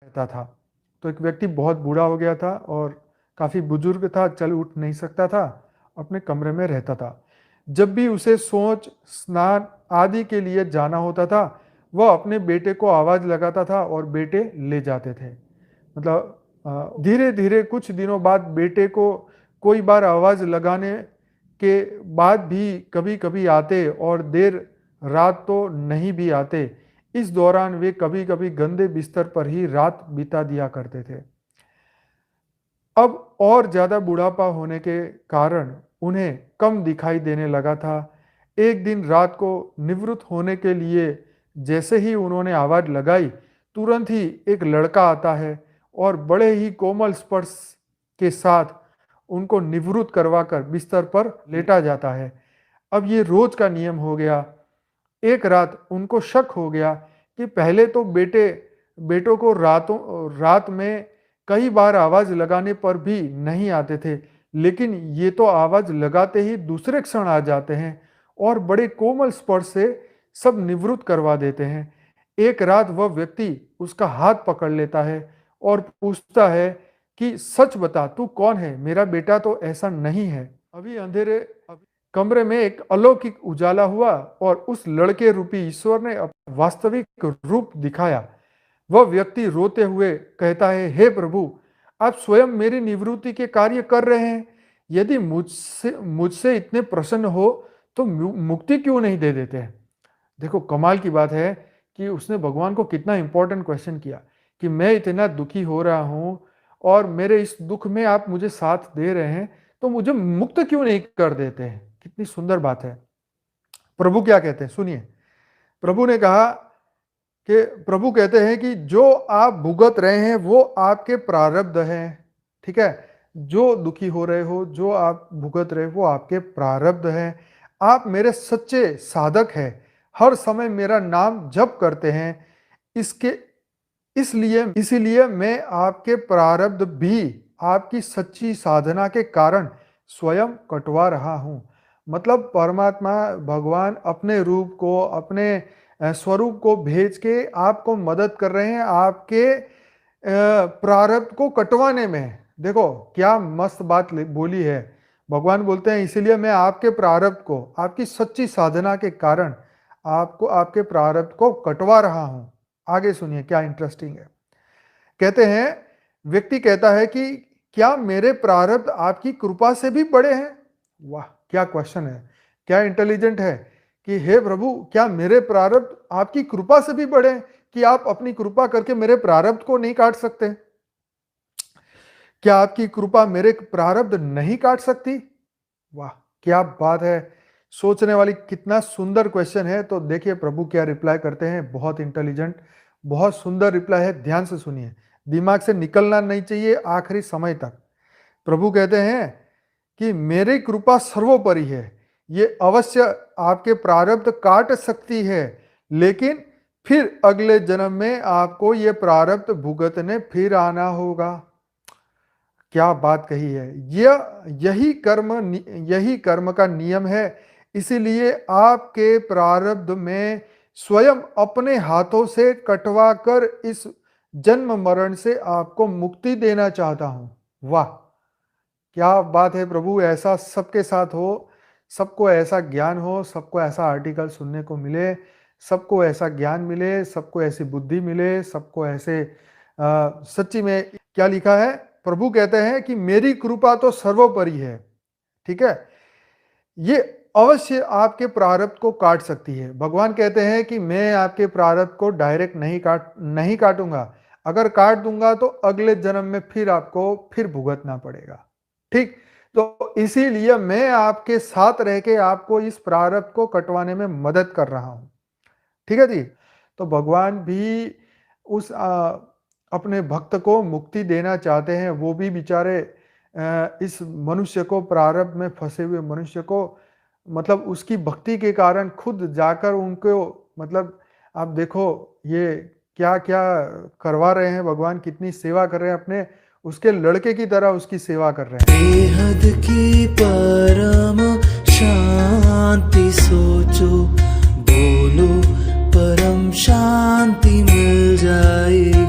रहता था। तो एक व्यक्ति बहुत बूढ़ा हो गया था और काफ़ी बुजुर्ग था, चल उठ नहीं सकता था, अपने कमरे में रहता था। जब भी उसे शौच, स्नान आदि के लिए जाना होता था, वह अपने बेटे को आवाज़ लगाता था और बेटे ले जाते थे। मतलब धीरे धीरे कुछ दिनों बाद बेटे को कोई बार आवाज़ लगाने के बाद भी कभी कभी आते और देर रात तो नहीं भी आते। इस दौरान वे कभी कभी गंदे बिस्तर पर ही रात बिता दिया करते थे। अब और ज़्यादा बुढ़ापा होने के कारण उन्हें कम दिखाई देने लगा था। एक दिन रात को निवृत्त होने के लिए जैसे ही उन्होंने आवाज़ लगाई, तुरंत ही एक लड़का आता है और बड़े ही कोमल स्पर्श के साथ उनको निवृत्त करवाकर बिस्तर पर लेटा जाता है। अब ये रोज का नियम हो गया। एक रात उनको शक हो गया कि पहले तो बेटों को रात में कई बार आवाज़ लगाने पर भी नहीं आते थे, लेकिन ये तो आवाज़ लगाते ही दूसरे क्षण आ जाते हैं और बड़े कोमल स्पर्श से सब निवृत्त करवा देते हैं। एक रात वह व्यक्ति उसका हाथ पकड़ लेता है और पूछता है कि सच बता, तू कौन है? मेरा बेटा तो ऐसा नहीं है। अभी अंधेरे कमरे में एक अलौकिक उजाला हुआ और उस लड़के रूपी ईश्वर ने अपना वास्तविक रूप दिखाया। वह व्यक्ति रोते हुए कहता है, हे प्रभु, आप स्वयं मेरी निवृत्ति के कार्य कर रहे हैं। यदि मुझसे इतने प्रसन्न हो तो मुक्ति क्यों नहीं दे देते हैं? देखो, कमाल की बात है कि उसने भगवान को कितना इंपॉर्टेंट क्वेश्चन किया कि मैं इतना दुखी हो रहा हूं और मेरे इस दुख में आप मुझे साथ दे रहे हैं, तो मुझे मुक्त क्यों नहीं कर देते हैं? कितनी सुंदर बात है। प्रभु क्या कहते हैं, सुनिए। प्रभु ने कहा कि प्रभु कहते हैं कि जो आप भुगत रहे हैं वो आपके प्रारब्ध हैं। ठीक है, जो दुखी हो रहे हो, जो आप भुगत रहे हो वो आपके प्रारब्ध हैं। आप मेरे सच्चे साधक हैं, हर समय मेरा नाम जप करते हैं। इसीलिए मैं आपके प्रारब्ध भी आपकी सच्ची साधना के कारण स्वयं कटवा रहा हूं। मतलब परमात्मा भगवान अपने रूप को, अपने स्वरूप को भेज के आपको मदद कर रहे हैं आपके प्रारब्ध को कटवाने में। देखो क्या मस्त बात बोली है। भगवान बोलते हैं इसीलिए मैं आपके प्रारब्ध को, आपकी सच्ची साधना के कारण आपको आपके प्रारब्ध को कटवा रहा हूं। आगे सुनिए, क्या इंटरेस्टिंग है। कहते हैं, व्यक्ति कहता है कि क्या मेरे प्रारब्ध आपकी कृपा से भी बड़े हैं? वाह, क्या क्वेश्चन है, क्या इंटेलिजेंट है कि हे प्रभु, क्या मेरे प्रारब्ध आपकी कृपा से भी बड़े हैं कि आप अपनी कृपा करके मेरे प्रारब्ध को नहीं काट सकते? क्या आपकी कृपा मेरे प्रारब्ध नहीं काट सकती? वाह, क्या बात है, सोचने वाली, कितना सुंदर क्वेश्चन है। तो देखिए प्रभु क्या रिप्लाई करते हैं। बहुत इंटेलिजेंट, बहुत सुंदर रिप्लाई है, ध्यान से सुनिए, दिमाग से निकलना नहीं चाहिए आखिरी समय तक। प्रभु कहते हैं कि मेरी कृपा सर्वोपरि है, ये अवश्य आपके प्रारब्ध काट सकती है, लेकिन फिर अगले जन्म में आपको ये प्रारब्ध भुगतने फिर आना होगा। क्या बात कही है। यही कर्म का नियम है। इसीलिए आपके प्रारब्ध में स्वयं अपने हाथों से कटवा कर इस जन्म मरण से आपको मुक्ति देना चाहता हूं। वाह, क्या बात है प्रभु, ऐसा सबके साथ हो, सबको ऐसा ज्ञान हो, सबको ऐसा आर्टिकल सुनने को मिले, सबको ऐसा ज्ञान मिले, सबको ऐसी बुद्धि मिले, सबको ऐसे सच्ची में क्या लिखा है। प्रभु कहते हैं कि मेरी कृपा तो सर्वोपरि है। ठीक है, ये अवश्य आपके प्रारब्ध को काट सकती है। भगवान कहते हैं कि मैं आपके प्रारब्ध को डायरेक्ट नहीं काटूंगा, अगर काट दूंगा तो अगले जन्म में फिर आपको फिर भुगतना पड़ेगा। ठीक, तो इसीलिए मैं आपके साथ रह के आपको इस प्रारब्ध को कटवाने में मदद कर रहा हूं। ठीक है जी। तो भगवान भी उस अपने भक्त को मुक्ति देना चाहते हैं। वो भी बेचारे इस मनुष्य को, प्रारब्ध में फंसे हुए मनुष्य को, मतलब उसकी भक्ति के कारण खुद जाकर उनको, मतलब आप देखो ये क्या क्या करवा रहे हैं भगवान, कितनी सेवा कर रहे हैं, अपने उसके लड़के की तरह उसकी सेवा कर रहे हैं। बेहद की परम शांति सोचो, बोलो परम शांति मिल जाए।